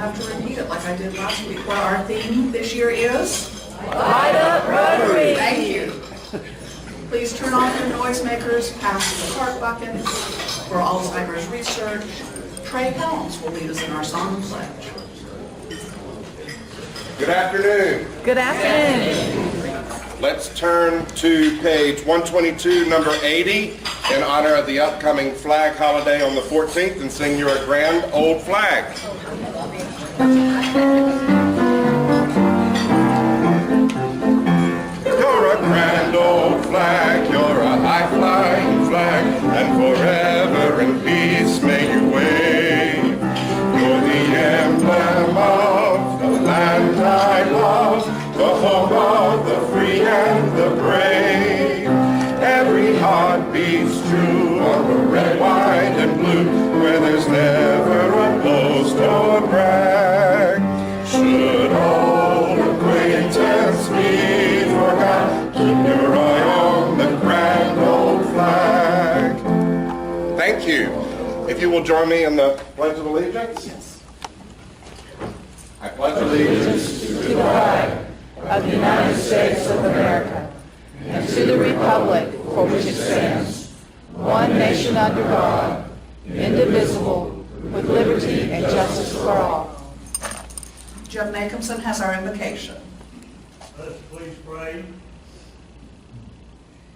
have to repeat it like I did last week, where our theme this year is? Light up Rotary! Thank you. Please turn off your noisemakers, pass the cart bucket. For Alzheimer's research, Trey Helms will lead us in our song and pledge. Good afternoon. Good afternoon. Let's turn to page 122, number 80, in honor of the upcoming flag holiday on the 14th, and sing You're a Grand Old Flag. You're a grand old flag, you're a high-flying flag, and forever in peace may you wave. You're the emblem of the land I love, the home of the free and the brave. Every heart beats true on the red, white, and blue, where there's never a boast or brag. Should old acquaintance be forgot, keep your eye on the grand old flag. Thank you. If you will join me in the Pledge of Allegiance. Yes. I pledge allegiance To the flag of the United States of America and to the republic for which it stands, one nation under God, indivisible, with liberty and justice for all. Jim Nakumson has our invocation. Let us please pray.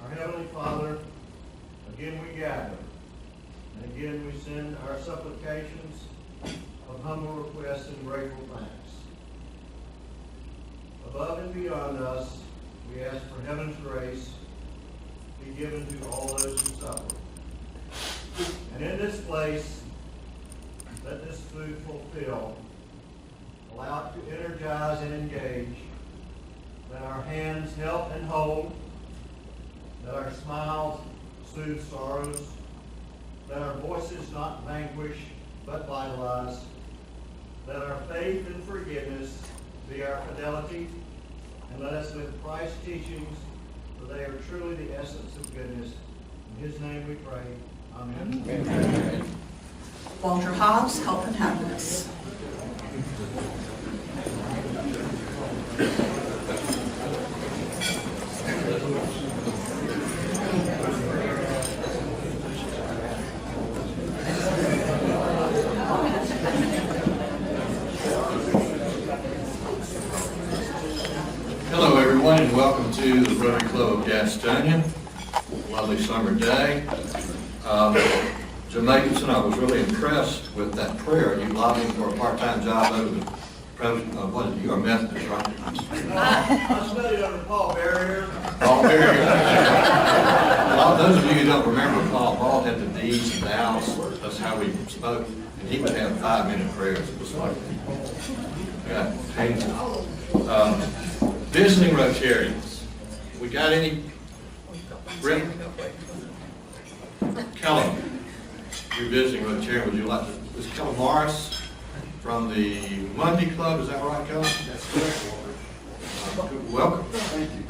Our Heavenly Father, again we gather, and again we send our supplications of humble requests and grateful thanks. Above and beyond us, we ask for heaven's grace be given to all those who suffer. And in this place, let this food fulfill. Allow it to energize and engage. Let our hands help and hold. Let our smiles soothe sorrows. Let our voices not vanquish, but vitalize. Let our faith and forgiveness be our fidelity. And let us live Christ's teachings, for they are truly the essence of goodness. In His name we pray. Amen. Amen. Walter Hobbs, Help and Happiness. Hello everyone, and welcome to the Rotary Club of Gastonia. Lovely summer day. Jim Nakumson, I was really impressed with that prayer. You lobbying for a part-time job over the president of what is it? You are Methodist, right? I studied under Paul Barrier. Paul Barrier. A lot of those of you who don't remember Paul had the D's and thous. That's how we spoke. And he would have 5-minute prayers. It was like, yeah, painful. Visiting Rotarians. We got any? Rick? Kellum, you're visiting Rotarian. Would you like to? Is Kellum Morris from the Monday Club? Is that right, Kellum? That's correct. Welcome. Thank you.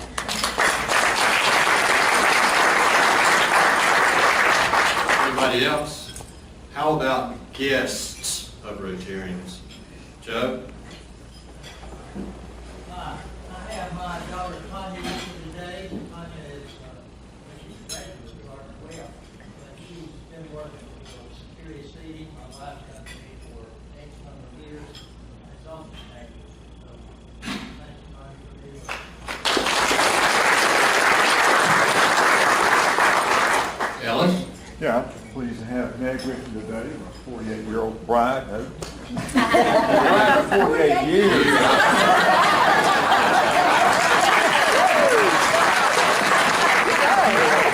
Anybody else? How about guests of Rotarians? Joe? I have my daughter Tanya with me today. Tanya is, she's graduate with Department of Well, but she's been working for Security City, my wife's company, for X number of years. It's also active. So, thank you, Tanya, for doing it. Ellis? Yeah, I'm pleased to have Meg with me today, my 48-year-old bride. 48 years.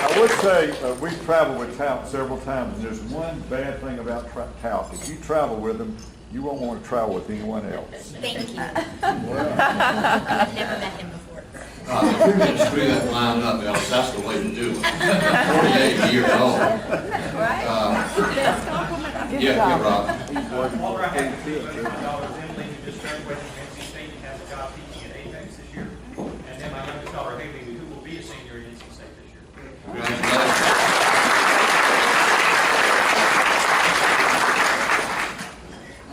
I would say we've traveled with Tout several times, and there's one bad thing about Tout. If you travel with them, you won't want to travel with anyone else. Thank you. I've never met him before. If you're going to screw that line up, Ellis, that's the way to do it. 48 years old. Right? Yeah, Rob. Walter, I have to do it. My daughter's Emily, who just graduated from NC State and has a job teaching at Apex this year. And then my youngest daughter, Haley, who will be a senior at NC State this year. Congratulations.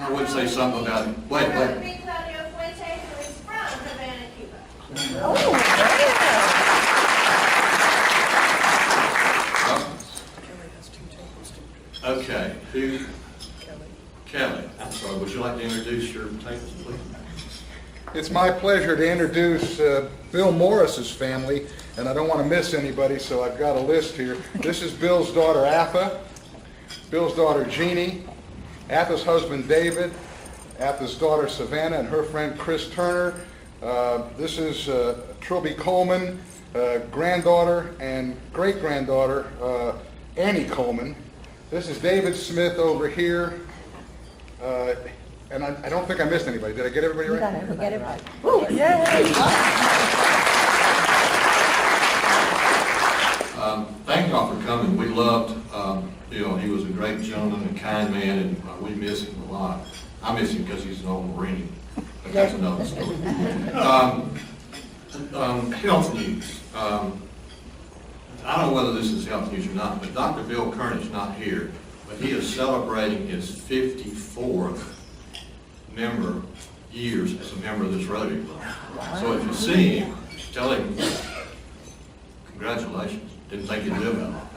I would say something about it. Wait. Big Claudio Fuente, who is from Havana, Cuba. Okay, Kelly, I'm sorry, would you like to introduce your tables, please? It's my pleasure to introduce Bill Morris's family, and I don't want to miss anybody, so I've got a list here. This is Bill's daughter, Atha, Bill's daughter, Jeannie, Atha's husband, David, Atha's daughter, Savannah, and her friend, Chris Turner. This is Trilby Coleman, granddaughter and great-granddaughter, Annie Coleman. This is David Smith over here. And I don't think I missed anybody. Did I get everybody right? We got everybody. Thank y'all for coming. We loved Bill. He was a great gentleman, a kind man, and we miss him a lot. I miss him because he's an old Marine, but that's another story. Health news. I don't know whether this is health news or not, but Dr. Bill Kernig's not here, but he is celebrating his 54th years as a member of this Rotary Club. So if you see him, tell him, congratulations, didn't think you'd live that long.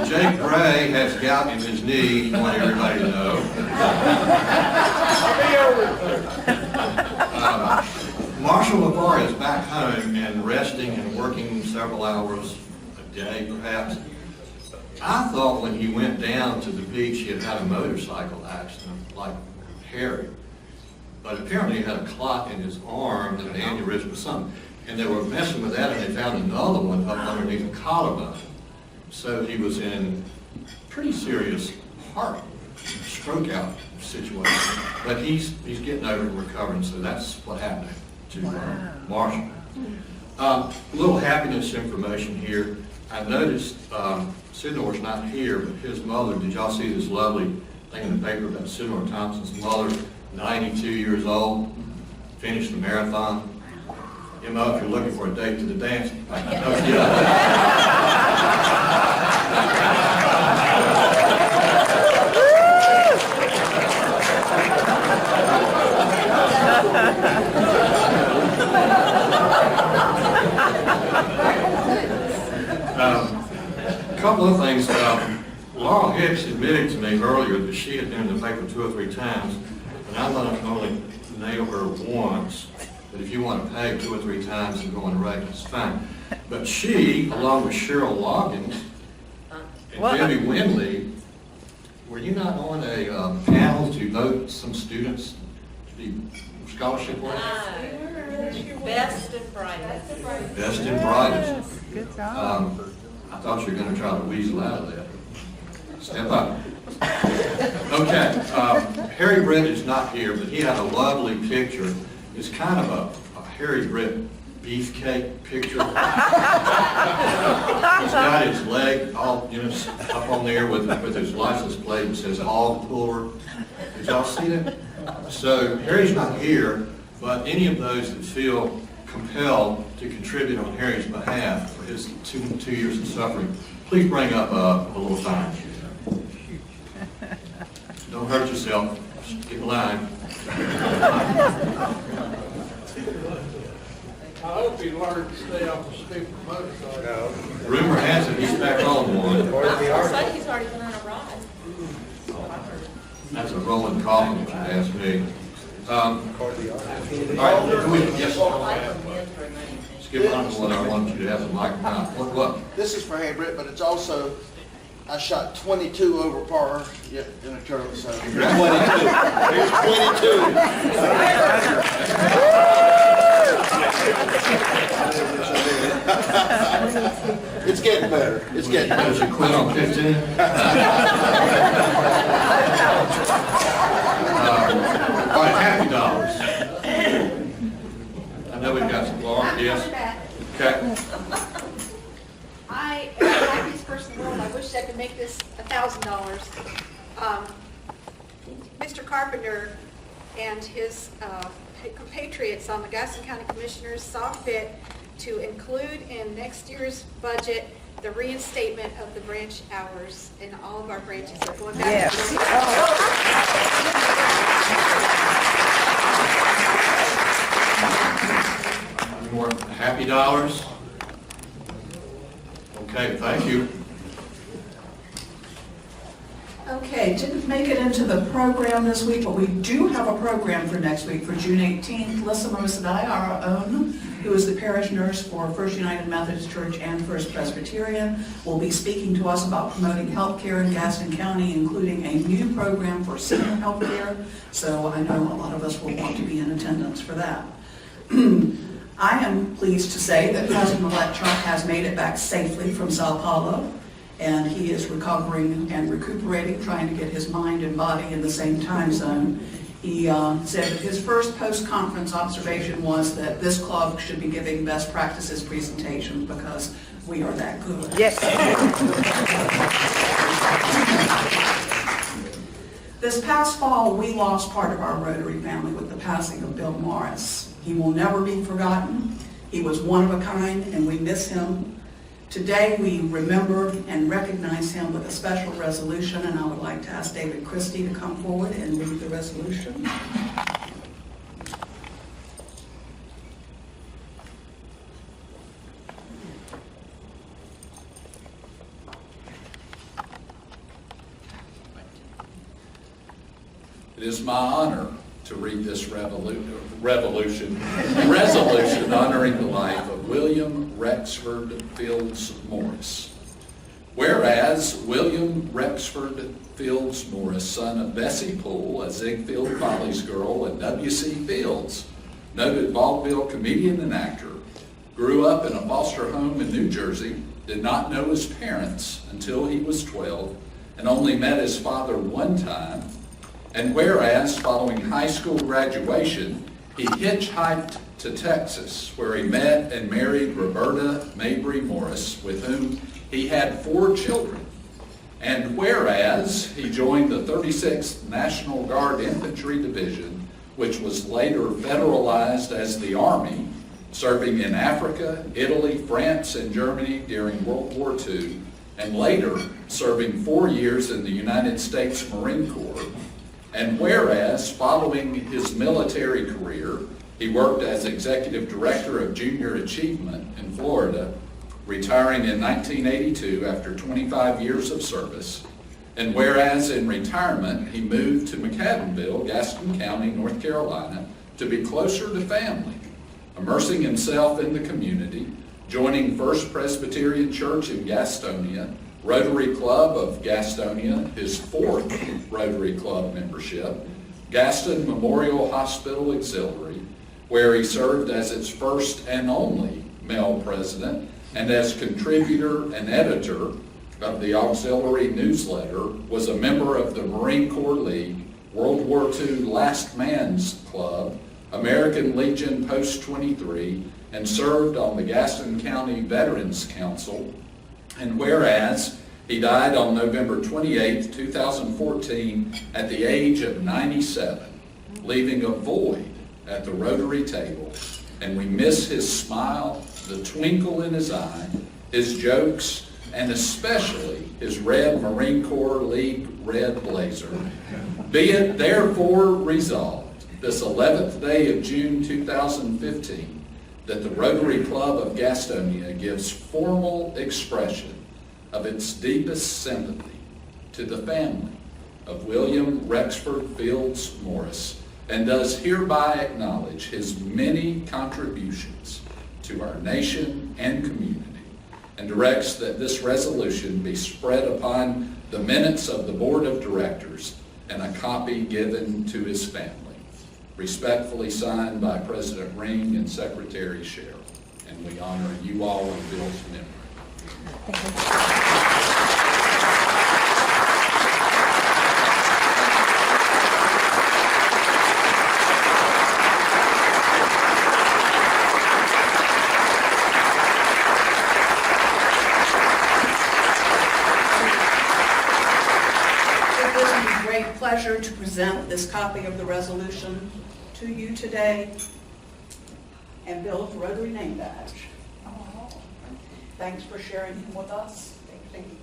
Jake Gray has gout in his knee, I want everybody to know. Marshall LaVar is back home and resting and working several hours a day, perhaps. I thought when he went down to the beach he had a motorcycle accident, like Harry. But apparently he had a clot in his arm and an aneurysm or something. And they were messing with that, and they found another one up underneath the collarbone. So he was in pretty serious heart stroke out situation. But he's getting over it and recovering, so that's what happened to Marshall. A little happiness information here. I noticed Sidnor's not here, but his mother, did y'all see this lovely thing in the paper about Sidnor Thompson's mother, 92 years old, finished the marathon? You know, if you're looking for a date to the dance, a couple of things. Laurel Hicks admitted to me earlier that she had been in the paper 2 or 3 times, and I'm going to only nail her once. But if you want to pay 2 or 3 times and go on the record, it's fine. But she, along with Cheryl Loggins and Debbie Windley, were you not on a panel to vote some students to be scholarship winners? Best and brightest. Best and brightest. Good job. I thought you were going to try to weasel out of that. Step up. Okay, Harry Britt is not here, but he had a lovely picture. It's kind of a Harry Britt beefcake picture. He's got his leg all, up on there with his license plate that says "All Puller." Did y'all see that? So Harry's not here, but any of those that feel compelled to contribute on Harry's behalf for his two years of suffering, please bring up a little sign. Don't hurt yourself. Just get in line. I hope he learned to stay off the stupid motorcycle. Rumor has it he's back on one. He's already been on a ride. That's a rolling coffin, if you ask me. All right, yes. Skip on to what I want you to have the mic now. What? This is for Harry Britt, but it's also, I shot 22 over par in a tournament, so. 22. Here's 22. It's getting better. It's getting better. Did you quit on 15? All right, happy dollars. I know we've got some Laura. Yes. Okay. I am the happiest person in the world. I wish I could make this $1,000. Mr. Carpenter and his compatriots on the Gaston County Commissioners saw fit to include in next year's budget the reinstatement of the branch hours in all of our branches. They're going back. Yes. Any more happy dollars? Okay, thank you. Okay, didn't make it into the program this week, but we do have a program for next week, for June 18th. Lissa Mosadai, our own, who is the parish nurse for First United Methodist Church and First Presbyterian, will be speaking to us about promoting healthcare in Gaston County, including a new program for senior healthcare. So I know a lot of us will want to be in attendance for that. I am pleased to say that President-elect Trump has made it back safely from Sao Paulo, and he is recovering and recuperating, trying to get his mind and body in the same time zone. He said that his first post-conference observation was that this club should be giving best practices presentations because we are that good. Yes. This past fall, we lost part of our Rotary family with the passing of Bill Morris. He will never be forgotten. He was one of a kind, and we miss him. Today, we remember and recognize him with a special resolution, and I would like to ask David Christie to come forward and read the resolution. It is my honor to read this resolution honoring the life of William Rexford Fields Morris. Whereas William Rexford Fields Morris, son of Bessie Poole, a Ziegfeld Follies girl, and W.C. Fields, noted vaudeville comedian and actor, grew up in a foster home in New Jersey, did not know his parents until he was 12, and only met his father one time. And whereas, following high school graduation, he hitchhiked to Texas, where he met and married Roberta Mabry Morris, with whom he had 4 children. And whereas, he joined the 36th National Guard Infantry Division, which was later federalized as the Army, serving in Africa, Italy, France, and Germany during World War II, and later serving 4 years in the United States Marine Corps. And whereas, following his military career, he worked as executive director of Junior Achievement in Florida, retiring in 1982 after 25 years of service. And whereas in retirement, he moved to McAdenville, Gaston County, North Carolina, to be closer to family, immersing himself in the community, joining First Presbyterian Church in Gastonia, Rotary Club of Gastonia, his 4th Rotary Club membership, Gaston Memorial Hospital Auxiliary, where he served as its first and only male president, and as contributor and editor of the auxiliary newsletter, was a member of the Marine Corps League, World War II Last Man's Club, American Legion Post 23, and served on the Gaston County Veterans Council. And whereas he died on November 28, 2014, at the age of 97, leaving a void at the Rotary table, and we miss his smile, the twinkle in his eye, his jokes, and especially his red Marine Corps League red blazer. Be it therefore resolved, this 11th day of June 2015, that the Rotary Club of Gastonia gives formal expression of its deepest sympathy to the family of William Rexford Fields Morris, and does hereby acknowledge his many contributions to our nation and community, and directs that this resolution be spread upon the minutes of the Board of Directors and a copy given to his family. Respectfully signed by President Ring and Secretary Sherrill. And we honor you all in Bill's memory. It gives me great pleasure to present this copy of the resolution to you today, and Bill's Rotary name badge. Thanks for sharing him with us. Thank you.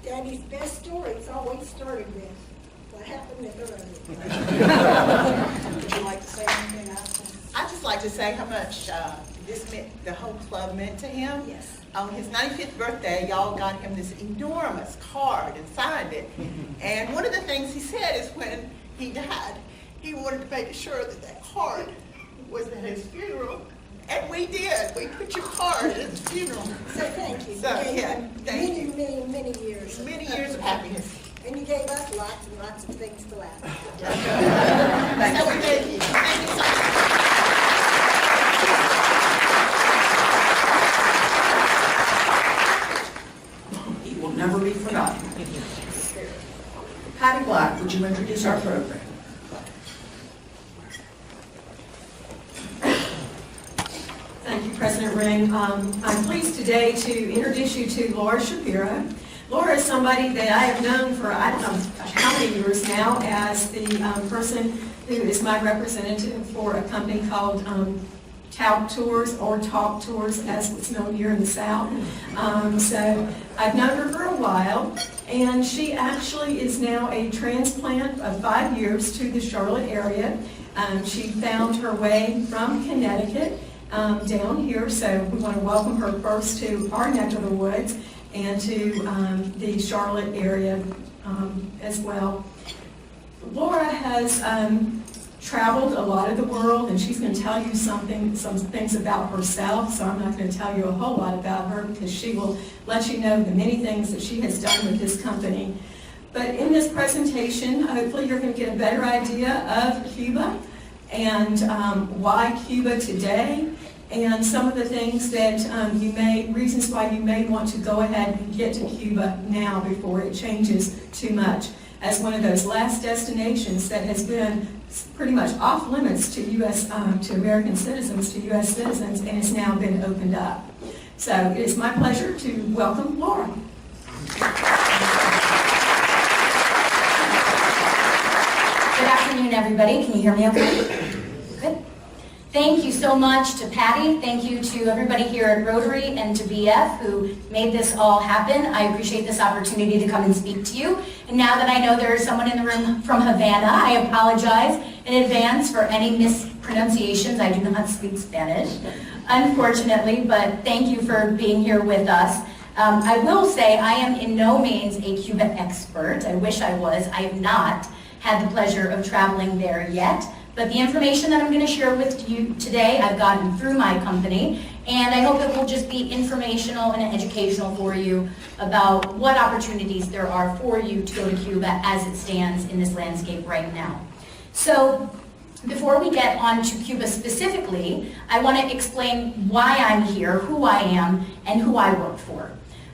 Daddy's best stories always started with what happened at the Rotary. Would you like to say anything else? I'd just like to say how much this meant, the whole club meant to him. Yes. On his 95th birthday, y'all got him this enormous card and signed it. And one of the things he said is when he died, he wanted to make sure that that card was at his funeral. And we did. We put your card at his funeral. So thank you. So, You gave yeah, him thank you. many years. Many years of happiness. And you gave us lots and lots of things to laugh at. So we thank you. Thank you so much. He will never be forgotten. Patty Black, would you introduce our program? Thank you, President Ring. I'm pleased today to introduce you to Laura Shapiro. Laura is somebody that I have known for I don't know how many years now as the person who is my representative for a company called Talk Tours, or Talk Tours as it's known here in the South. So I've known her for a while, and she actually is now a transplant of 5 years to the Charlotte area. She found her way from Connecticut down here, so we want to welcome her first to our neck of the woods and to the Charlotte area as well. Laura has traveled a lot of the world, and she's going to tell you some things about herself, so I'm not going to tell you a whole lot about her because she will let you know the many things that she has done with this company. But in this presentation, hopefully you're going to get a better idea of Cuba and why Cuba today, and some of the things that reasons why you may want to go ahead and get to Cuba now before it changes too much as one of those last destinations that has been pretty much off limits to to American citizens, to U.S. citizens, and has now been opened up. So it is my pleasure to welcome Laura. Good afternoon, everybody. Can you hear me okay? Good. Thank you so much to Patty. Thank you to everybody here at Rotary and to BF who made this all happen. I appreciate this opportunity to come and speak to you. And now that I know there is someone in the room from Havana, I apologize in advance for any mispronunciations. I do not speak Spanish, unfortunately, but thank you for being here with us. I will say I am in no means a Cuba expert. I wish I was. I have not had the pleasure of traveling there yet. But the information that I'm going to share with you today, I've gotten through my company, and I hope it will just be informational and educational for you about what opportunities there are for you to go to Cuba as it stands in this landscape right now. So before we get on to Cuba specifically, I want to explain why I'm here, who I am, and who I work for.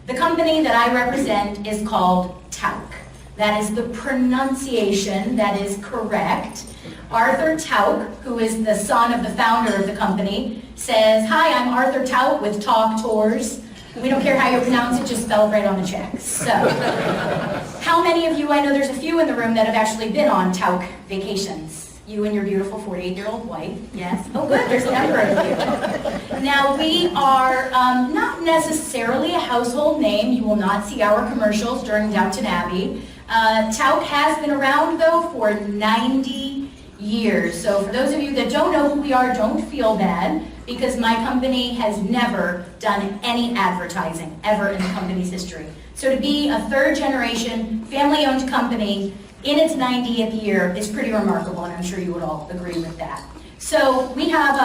The company that I represent is called TAUC. That is the pronunciation that is correct. Arthur TAUC, who is the son of the founder of the company, says, "Hi, I'm Arthur TAUC with Talk Tours." We don't care how you pronounce it, just spell it right on the check. So, how many of you, I know there's a few in the room that have actually been on TAUC vacations? You and your beautiful 48-year-old wife, yes? Oh good, there's a number of you. Now we are not necessarily a household name. You will not see our commercials during Downton Abbey. TAUC has been around though for 90 years. So for those of you that don't know who we are, don't feel bad, because my company has never done any advertising ever in the company's history. So to be a third generation family-owned company in its 90th year is pretty remarkable, and I'm sure you would all agree with that. So we have,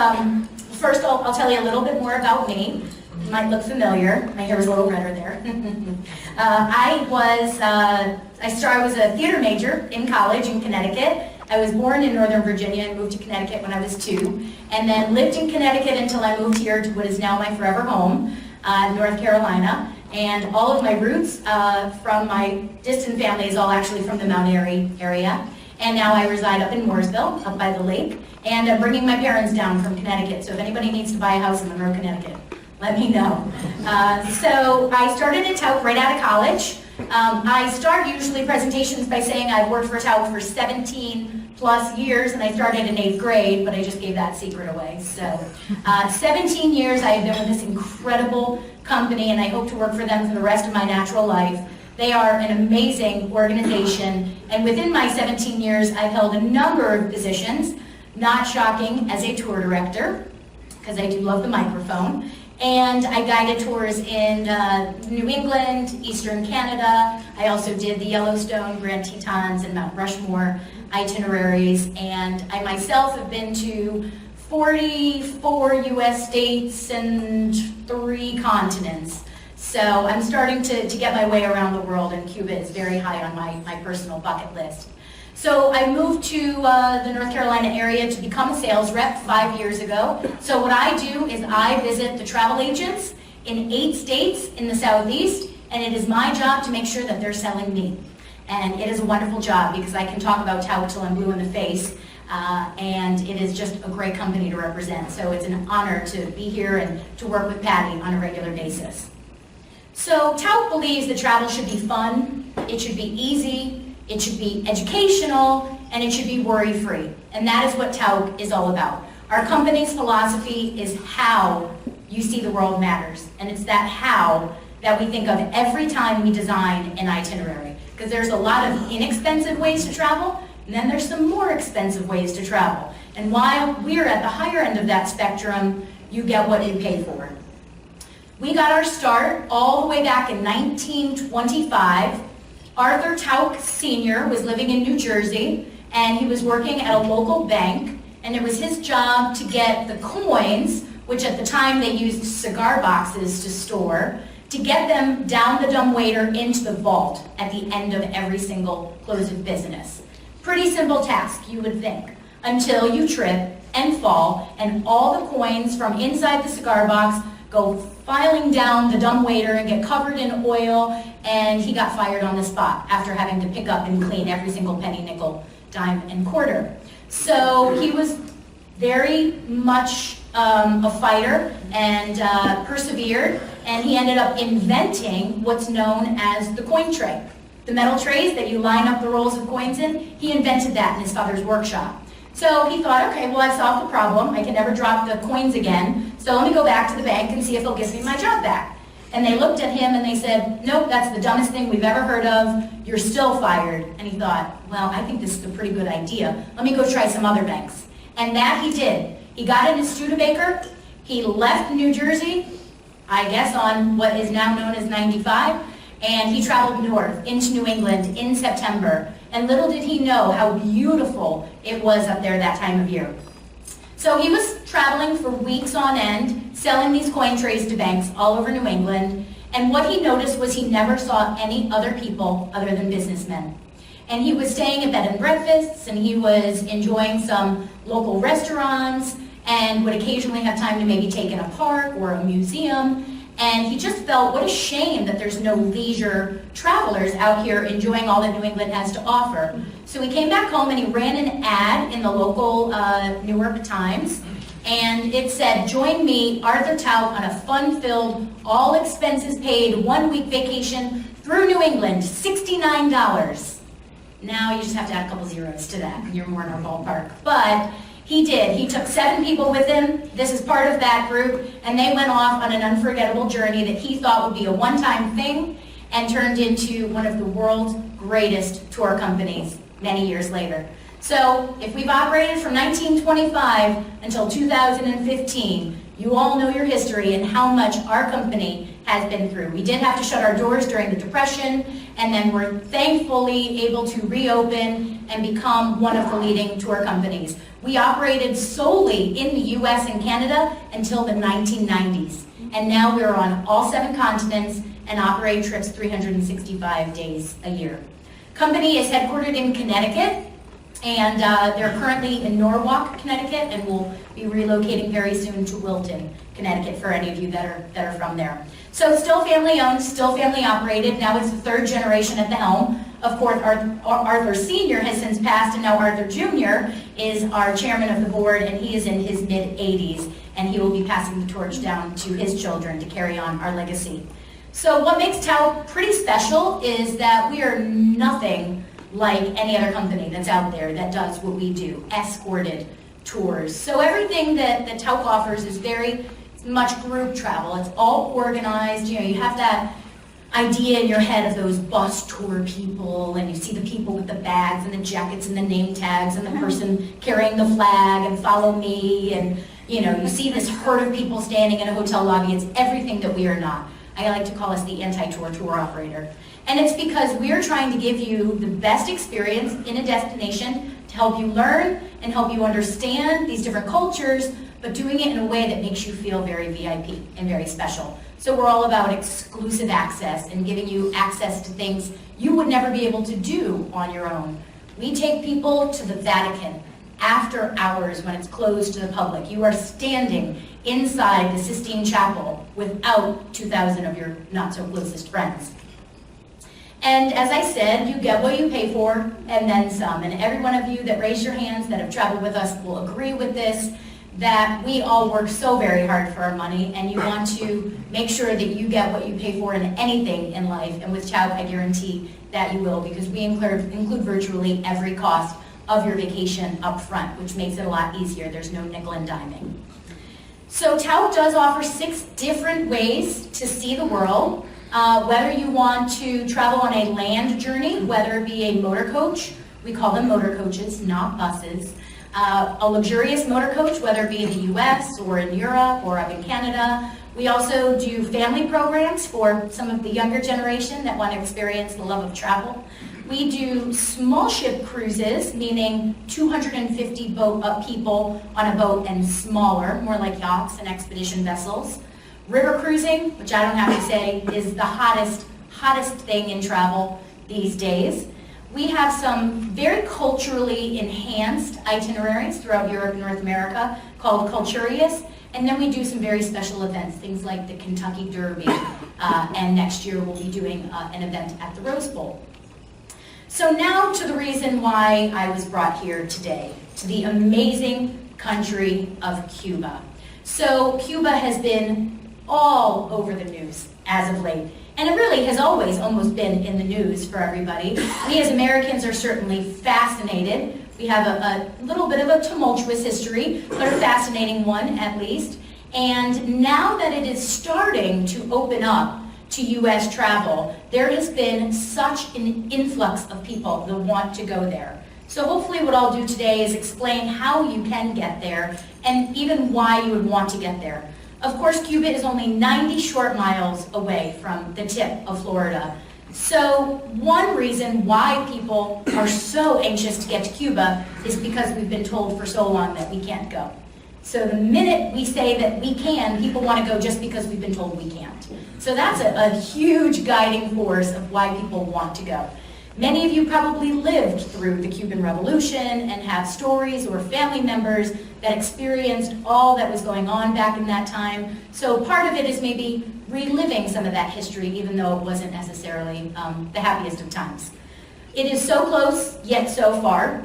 first I'll tell you a little bit more about me. It might look familiar. My hair was a little redder there. I was a theater major in college in Connecticut. I was born in Northern Virginia and moved to Connecticut when I was 2, and then lived in Connecticut until I moved here to what is now my forever home, North Carolina. And all of my roots from my distant family is all actually from the Mount Airy area. And now I reside up in Mooresville, up by the lake, and I'm bringing my parents down from Connecticut. So if anybody needs to buy a house in Monroe, Connecticut, let me know. So I started at TAUC right out of college. I start usually presentations by saying I've worked for TAUC for 17 plus years, and I started in 8th grade, but I just gave that secret away. So 17 years I have been with this incredible company, and I hope to work for them for the rest of my natural life. They are an amazing organization, and within my 17 years, I've held a number of positions, not shocking, as a tour director, because I do love the microphone, and I guided tours in New England, Eastern Canada. I also did the Yellowstone, Grand Tetons, and Mount Rushmore itineraries, and I myself have been to 44 U.S. states and 3 continents. So I'm starting to get my way around the world, and Cuba is very high on my personal bucket list. So I moved to the North Carolina area to become a sales rep 5 years ago. So what I do is I visit the travel agents in 8 states in the Southeast, and it is my job to make sure that they're selling me. And it is a wonderful job because I can talk about Tauck till I'm blue in the face, and it is just a great company to represent. So it's an honor to be here and to work with Patty on a regular basis. So Tauck believes that travel should be fun, it should be easy, it should be educational, and it should be worry-free. And that is what Tauck is all about. Our company's philosophy is how you see the world matters. And it's that how that we think of every time we design an itinerary. Because there's a lot of inexpensive ways to travel, and then there's some more expensive ways to travel. And while we're at the higher end of that spectrum, you get what you pay for. We got our start all the way back in 1925. Arthur Tauck Sr. was living in New Jersey, and he was working at a local bank, and it was his job to get the coins, which at the time they used cigar boxes to store, to get them down the dumbwaiter into the vault at the end of every single close of business. Pretty simple task, you would think, until you trip and fall, and all the coins from inside the cigar box go filing down the dumbwaiter and get covered in oil, and he got fired on the spot after having to pick up and clean every single penny, nickel, dime, and quarter. So he was very much a fighter and persevered, and he ended up inventing what's known as the coin tray. The metal trays that you line up the rolls of coins in, he invented that in his father's workshop. So he thought, okay, well, I solved the problem. I can never drop the coins again. So let me go back to the bank and see if they'll give me my job back. And they looked at him and they said, nope, that's the dumbest thing we've ever heard of. You're still fired. And he thought, well, I think this is a pretty good idea. Let me go try some other banks. And that he did. He got into Studebaker. He left New Jersey, I guess on what is now known as 95, and he traveled north into New England in September. And little did he know how beautiful it was up there that time of year. So he was traveling for weeks on end, selling these coin trays to banks all over New England, and what he noticed was he never saw any other people other than businessmen. And he was staying at bed and breakfasts, and he was enjoying some local restaurants, and would occasionally have time to maybe take in a park or a museum. And he just felt, what a shame that there's no leisure travelers out here enjoying all that New England has to offer. So he came back home and he ran an ad in the local Newark Times, and it said, join me, Arthur Tauck, on a fun-filled, all expenses paid, 1-week vacation through New England, $69. Now you just have to add a couple zeros to that, and you're more in our ballpark. But he did. He took 7 people with him. This is part of that group, and they went off on an unforgettable journey that he thought would be a one-time thing and turned into one of the world's greatest tour companies many years later. So if we've operated from 1925 until 2015, you all know your history and how much our company has been through. We did have to shut our doors during the Depression, and then we're thankfully able to reopen and become one of the leading tour companies. We operated solely in the U.S. and Canada until the 1990s, and now we're on all 7 continents and operate trips 365 days a year. Company is headquartered in Connecticut, and they're currently in Norwalk, Connecticut, and will be relocating very soon to Wilton, Connecticut, for any of you that are from there. So still family owned, still family operated. Now it's the 3rd generation at the helm. Of course, Arthur Sr. has since passed, and now Arthur Jr. is our chairman of the board, and he is in his mid-80s, and he will be passing the torch down to his children to carry on our legacy. So what makes Tauck pretty special is that we are nothing like any other company that's out there that does what we do, escorted tours. So everything that Tauck offers is very much group travel. It's all organized. You know, you have that idea in your head of those bus tour people, and you see the people with the bags and the jackets and the name tags and the person carrying the flag and follow me, and you know, you see this herd of people standing in a hotel lobby. It's everything that we are not. I like to call us the anti-tour tour operator. And it's because we are trying to give you the best experience in a destination to help you learn and help you understand these different cultures, but doing it in a way that makes you feel very VIP and very special. So we're all about exclusive access and giving you access to things you would never be able to do on your own. We take people to the Vatican after hours when it's closed to the public. You are standing inside the Sistine Chapel without 2,000 of your not-so-closest friends. And as I said, you get what you pay for, and then some. And every one of you that raised your hands that have traveled with us will agree with this, that we all work so very hard for our money, and you want to make sure that you get what you pay for in anything in life. And with TAUT, I guarantee that you will, because we include virtually every cost of your vacation up front, which makes it a lot easier. There's no nickel and diming. So TAUT does offer 6 different ways to see the world. Whether you want to travel on a land journey, whether it be a motor coach, we call them motor coaches, not buses, a luxurious motor coach, whether it be in the US or in Europe or up in Canada. We also do family programs for some of the younger generation that want to experience the love of travel. We do small ship cruises, meaning 250 people on a boat and smaller, more like yachts and expedition vessels. River cruising, which I don't have to say is the hottest thing in travel these days. We have some very culturally enhanced itineraries throughout Europe and North America called Culturious, and then we do some very special events, things like the Kentucky Derby, and next year we'll be doing an event at the Rose Bowl. So now to the reason why I was brought here today, to the amazing country of Cuba. So Cuba has been all over the news as of late. And it really has always almost been in the news for everybody. We as Americans are certainly fascinated. We have a little bit of a tumultuous history, but a fascinating one at least. And now that it is starting to open up to U.S. travel, there has been such an influx of people that want to go there. So hopefully what I'll do today is explain how you can get there and even why you would want to get there. Of course, Cuba is only 90 short miles away from the tip of Florida. So one reason why people are so anxious to get to Cuba is because we've been told for so long that we can't go. So the minute we say that we can, people want to go just because we've been told we can't. So that's a huge guiding force of why people want to go. Many of you probably lived through the Cuban Revolution and have stories or family members that experienced all that was going on back in that time. So part of it is maybe reliving some of that history, even though it wasn't necessarily the happiest of times. It is so close, yet so far.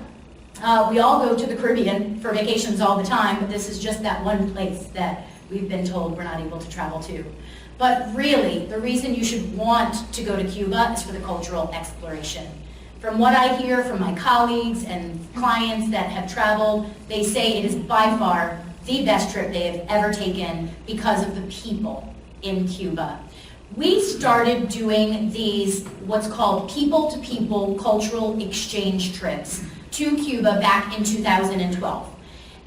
We all go to the Caribbean for vacations all the time, but this is just that one place that we've been told we're not able to travel to. But really, the reason you should want to go to Cuba is for the cultural exploration. From what I hear from my colleagues and clients that have traveled, they say it is by far the best trip they have ever taken because of the people in Cuba. We started doing these, what's called people-to-people cultural exchange trips to Cuba back in 2012.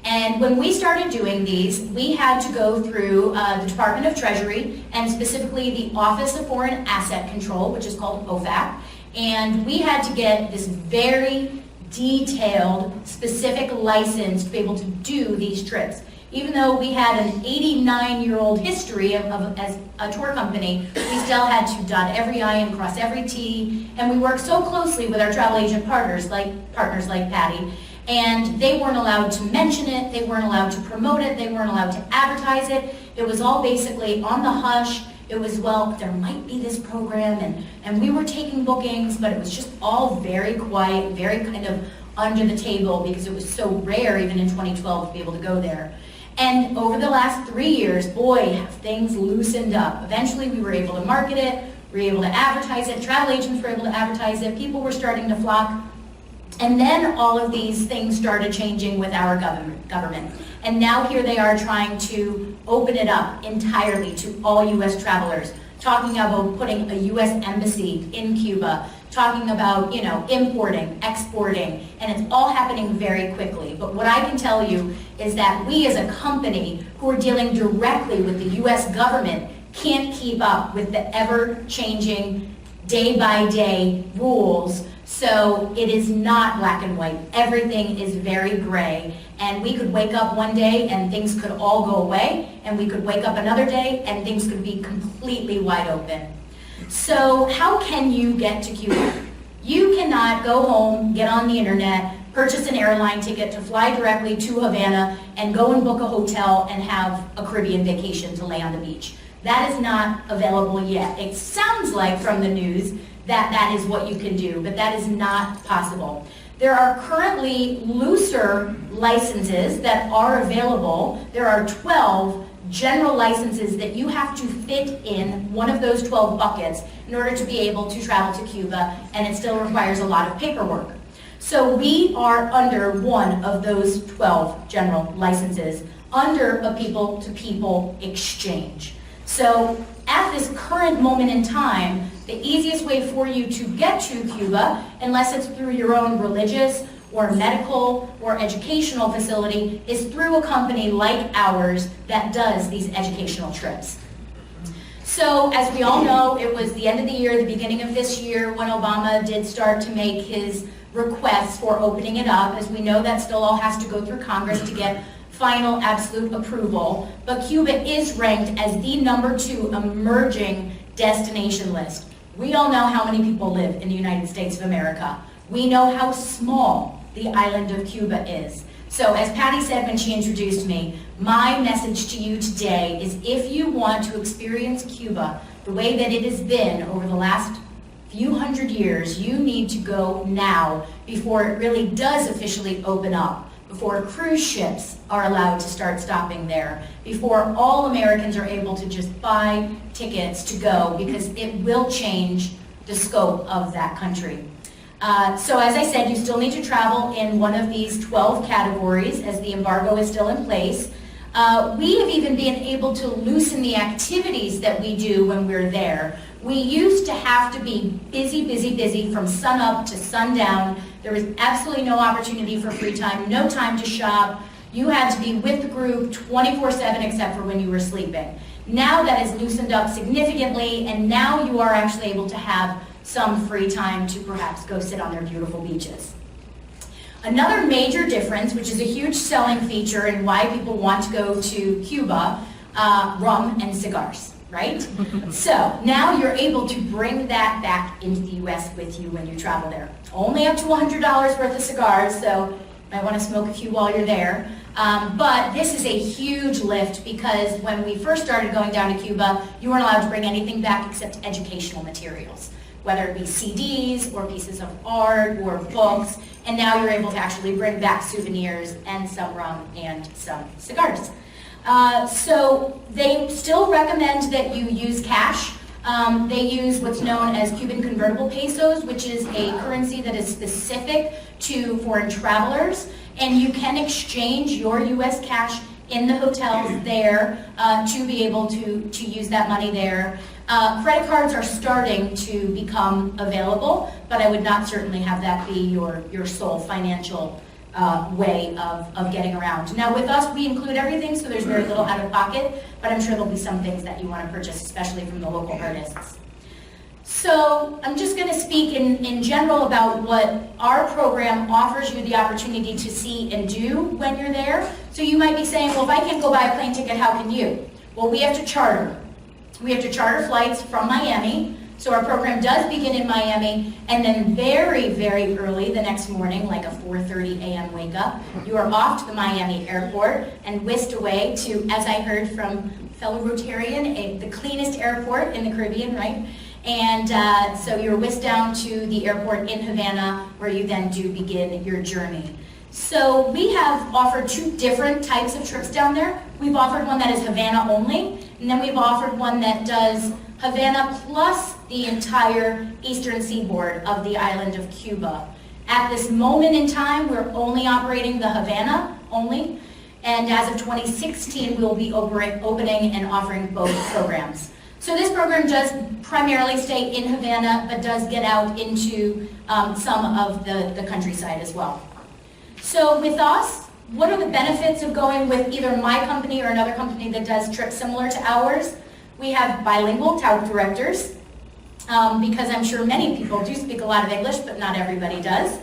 And when we started doing these, we had to go through the Department of Treasury and specifically the Office of Foreign Asset Control, which is called OFAC. And we had to get this very detailed, specific license to be able to do these trips. Even though we had an 89-year-old history as a tour company, we still had to dot every I and cross every T. And we worked so closely with our travel agent partners like Patty. And they weren't allowed to mention it, they weren't allowed to promote it, they weren't allowed to advertise it. It was all basically on the hush. It was, well, there might be this program, and we were taking bookings, but it was just all very quiet, very kind of under the table because it was so rare, even in 2012, to be able to go there. And over the last 3 years, boy, have things loosened up. Eventually, we were able to market it, we were able to advertise it, travel agents were able to advertise it, people were starting to flock. And then all of these things started changing with our government. And now here they are trying to open it up entirely to all U.S. travelers, talking about putting a U.S. embassy in Cuba, talking about, importing, exporting, and it's all happening very quickly. But what I can tell you is that we as a company who are dealing directly with the U.S. government can't keep up with the ever-changing, day-by-day rules. So it is not black and white. Everything is very gray. And we could wake up one day and things could all go away, and we could wake up another day and things could be completely wide open. So how can you get to Cuba? You cannot go home, get on the internet, purchase an airline ticket to fly directly to Havana and go and book a hotel and have a Caribbean vacation to lay on the beach. That is not available yet. It sounds like from the news that that is what you can do, but that is not possible. There are currently looser licenses that are available. There are 12 general licenses that you have to fit in one of those 12 buckets in order to be able to travel to Cuba, and it still requires a lot of paperwork. So we are under one of those 12 general licenses under a people-to-people exchange. So at this current moment in time, the easiest way for you to get to Cuba, unless it's through your own religious or medical or educational facility, is through a company like ours that does these educational trips. So as we all know, it was the end of the year, the beginning of this year, when Obama did start to make his requests for opening it up. As we know, that still all has to go through Congress to get final absolute approval. But Cuba is ranked as the #2 emerging destination list. We all know how many people live in the United States of America. We know how small the island of Cuba is. So as Patty said when she introduced me, my message to you today is if you want to experience Cuba the way that it has been over the last few hundred years, you need to go now before it really does officially open up, before cruise ships are allowed to start stopping there, before all Americans are able to just buy tickets to go, because it will change the scope of that country. So as I said, you still need to travel in one of these 12 categories as the embargo is still in place. We have even been able to loosen the activities that we do when we're there. We used to have to be busy from sun up to sundown. There was absolutely no opportunity for free time, no time to shop. You had to be with the group 24/7 except for when you were sleeping. Now that is loosened up significantly, and now you are actually able to have some free time to perhaps go sit on their beautiful beaches. Another major difference, which is a huge selling feature and why people want to go to Cuba, rum and cigars, right? So now you're able to bring that back into the U.S. with you when you travel there. Only up to $100 worth of cigars, so you might want to smoke a few while you're there. But this is a huge lift because when we first started going down to Cuba, you weren't allowed to bring anything back except educational materials, whether it be CDs or pieces of art or books, and now you're able to actually bring back souvenirs and some rum and some cigars. So they still recommend that you use cash. They use what's known as Cuban convertible pesos, which is a currency that is specific to foreign travelers, and you can exchange your U.S. cash in the hotels there to be able to use that money there. Credit cards are starting to become available, but I would not certainly have that be your sole financial way of getting around. Now with us, we include everything, so there's very little out of pocket, but I'm sure there'll be some things that you want to purchase, especially from the local artists. So I'm just going to speak in general about what our program offers you the opportunity to see and do when you're there. So you might be saying, well, if I can't go buy a plane ticket, how can you? Well, we have to charter. We have to charter flights from Miami. So our program does begin in Miami, and then very, very early the next morning, like a 4:30 a.m. wake up, you are off to the Miami airport and whisked away to, as I heard from fellow Rotarian, the cleanest airport in the Caribbean, right? And so you're whisked down to the airport in Havana, where you then do begin your journey. So we have offered 2 different types of trips down there. We've offered one that is Havana only, and then we've offered one that does Havana plus the entire eastern seaboard of the island of Cuba. At this moment in time, we're only operating the Havana only, and as of 2016, we'll be opening and offering both programs. So this program does primarily stay in Havana, but does get out into some of the countryside as well. So with us, what are the benefits of going with either my company or another company that does trips similar to ours? We have bilingual tout directors, because I'm sure many people do speak a lot of English, but not everybody does.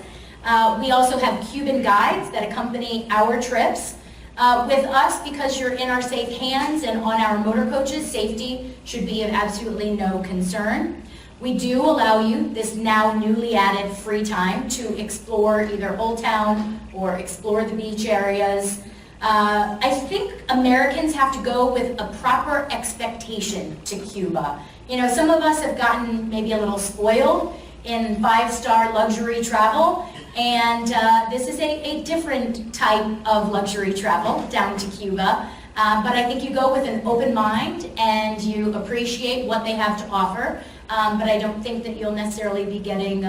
We also have Cuban guides that accompany our trips. With us, because you're in our safe hands and on our motor coaches, safety should be of absolutely no concern. We do allow you this now newly added free time to explore either Old Town or explore the beach areas. I think Americans have to go with a proper expectation to Cuba. You know, some of us have gotten maybe a little spoiled in five-star luxury travel, and this is a different type of luxury travel down to Cuba. But I think you go with an open mind and you appreciate what they have to offer. But I don't think that you'll necessarily be getting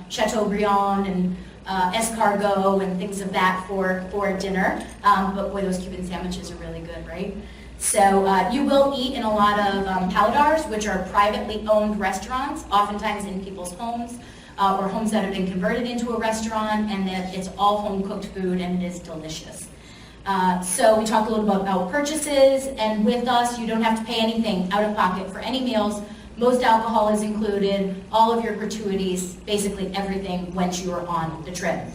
Chateaubriand and escargot and things of that for dinner. But boy, those Cuban sandwiches are really good, right? So you will eat in a lot of paladars, which are privately owned restaurants, oftentimes in people's homes, or homes that have been converted into a restaurant, and that it's all home-cooked food, and it is delicious. So we talk a little bit about purchases, and with us, you don't have to pay anything out of pocket for any meals. Most alcohol is included, all of your gratuities, basically everything once you are on the trip.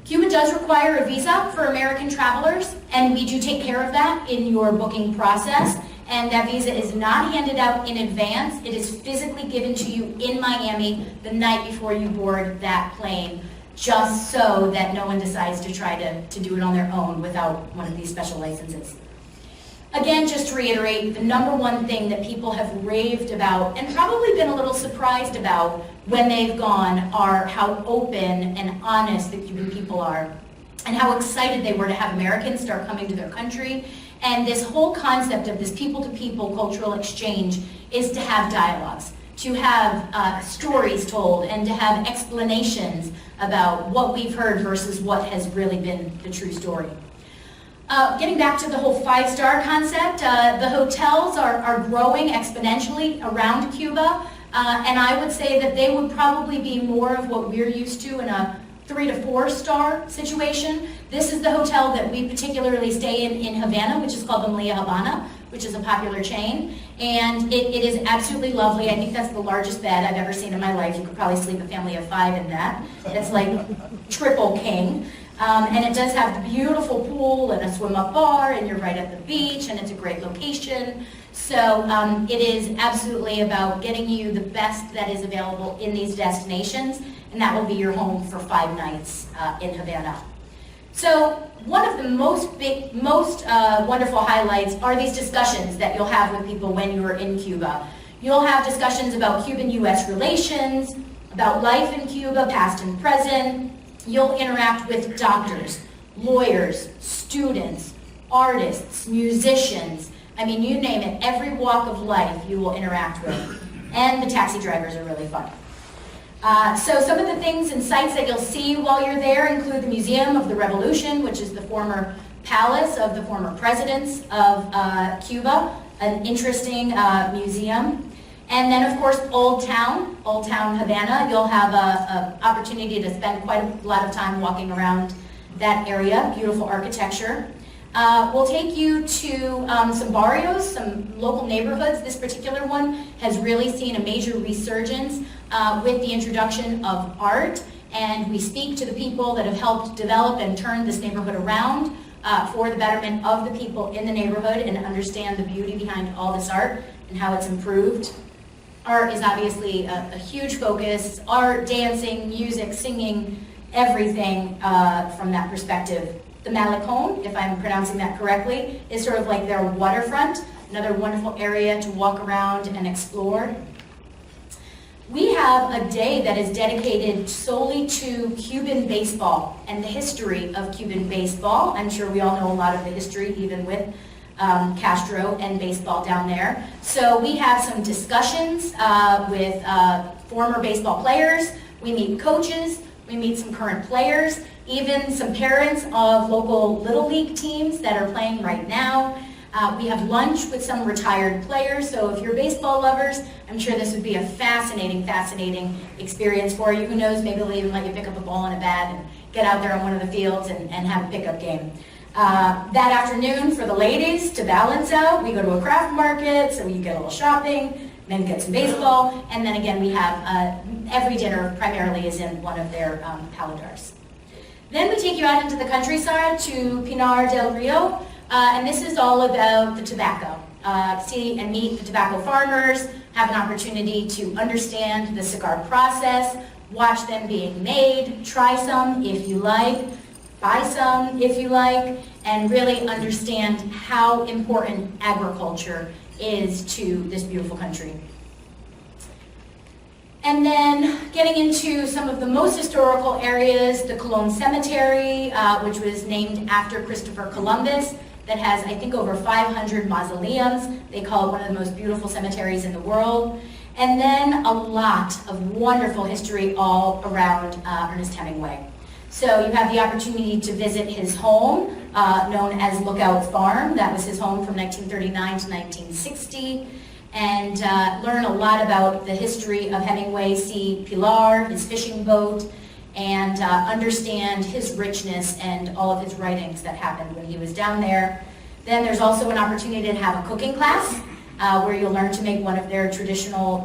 Cuba does require a visa for American travelers, and we do take care of that in your booking process. And that visa is not handed out in advance. It is physically given to you in Miami the night before you board that plane, just so that no one decides to try to do it on their own without one of these special licenses. Again, just to reiterate, the number one thing that people have raved about and probably been a little surprised about when they've gone are how open and honest the Cuban people are, and how excited they were to have Americans start coming to their country. And this whole concept of this people-to-people cultural exchange is to have dialogues, to have stories told, and to have explanations about what we've heard versus what has really been the true story. Getting back to the whole five-star concept, the hotels are growing exponentially around Cuba, and I would say that they would probably be more of what we're used to in a 3 to 4 star situation. This is the hotel that we particularly stay in Havana, which is called the Malia Habana, which is a popular chain, and it is absolutely lovely. I think that's the largest bed I've ever seen in my life. You could probably sleep a family of 5 in that. It's like triple king. And it does have the beautiful pool and a swim-up bar, and you're right at the beach, and it's a great location. So it is absolutely about getting you the best that is available in these destinations, and that will be your home for 5 nights in Havana. So one of the most wonderful highlights are these discussions that you'll have with people when you're in Cuba. You'll have discussions about Cuban-U.S. relations, about life in Cuba, past and present. You'll interact with doctors, lawyers, students, artists, musicians. I mean, you name it, every walk of life you will interact with. And the taxi drivers are really fun. So some of the things and sites that you'll see while you're there include the Museum of the Revolution, which is the former palace of the former presidents of Cuba, an interesting museum. And then, of course, Old Town Havana. You'll have an opportunity to spend quite a lot of time walking around that area, beautiful architecture. We'll take you to some barrios, some local neighborhoods. This particular one has really seen a major resurgence with the introduction of art, and we speak to the people that have helped develop and turn this neighborhood around for the betterment of the people in the neighborhood, and understand the beauty behind all this art and how it's improved. Art is obviously a huge focus. Art, dancing, music, singing, everything from that perspective. The Malecón, if I'm pronouncing that correctly, is sort of like their waterfront, another wonderful area to walk around and explore. We have a day that is dedicated solely to Cuban baseball and the history of Cuban baseball. I'm sure we all know a lot of the history, even with Castro and baseball down there. So we have some discussions with former baseball players. We meet coaches. We meet some current players, even some parents of local Little League teams that are playing right now. We have lunch with some retired players, so if you're baseball lovers, I'm sure this would be a fascinating, fascinating experience for you. Who knows, maybe they'll even let you pick up a ball and a bat and get out there on one of the fields and have a pickup game. That afternoon, for the ladies, to balance out, we go to a craft market, so you get a little shopping, then get some baseball, and then again, we have every dinner primarily is in one of their paladars. Then we take you out into the countryside to Pinar del Rio, and this is all about the tobacco. See and meet the tobacco farmers, have an opportunity to understand the cigar process, watch them being made, try some if you like, buy some if you like, and really understand how important agriculture is to this beautiful country. And then getting into some of the most historical areas, the Colón Cemetery, which was named after Christopher Columbus, that has, I think, over 500 mausoleums. They call it one of the most beautiful cemeteries in the world. And then a lot of wonderful history all around Ernest Hemingway. So you have the opportunity to visit his home, known as Lookout Farm. That was his home from 1939 to 1960. And learn a lot about the history of Hemingway, see Pilar, his fishing boat, and understand his richness and all of his writings that happened when he was down there. Then there's also an opportunity to have a cooking class where you'll learn to make one of their traditional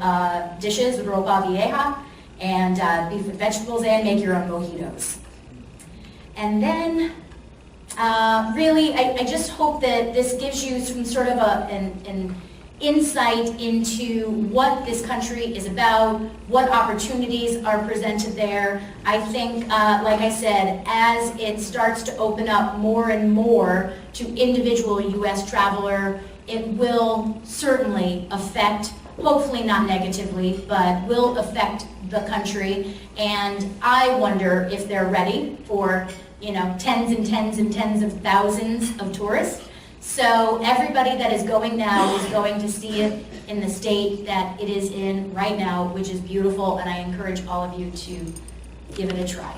dishes, ropa vieja, and beef with vegetables, and make your own mojitos. And then really, I just hope that this gives you some sort of an insight into what this country is about, what opportunities are presented there. I think, like I said, as it starts to open up more and more to individual U.S. traveler, it will certainly affect, hopefully not negatively, but will affect the country. And I wonder if they're ready for, tens and tens and tens of thousands of tourists. So everybody that is going now is going to see it in the state that it is in right now, which is beautiful, and I encourage all of you to give it a try.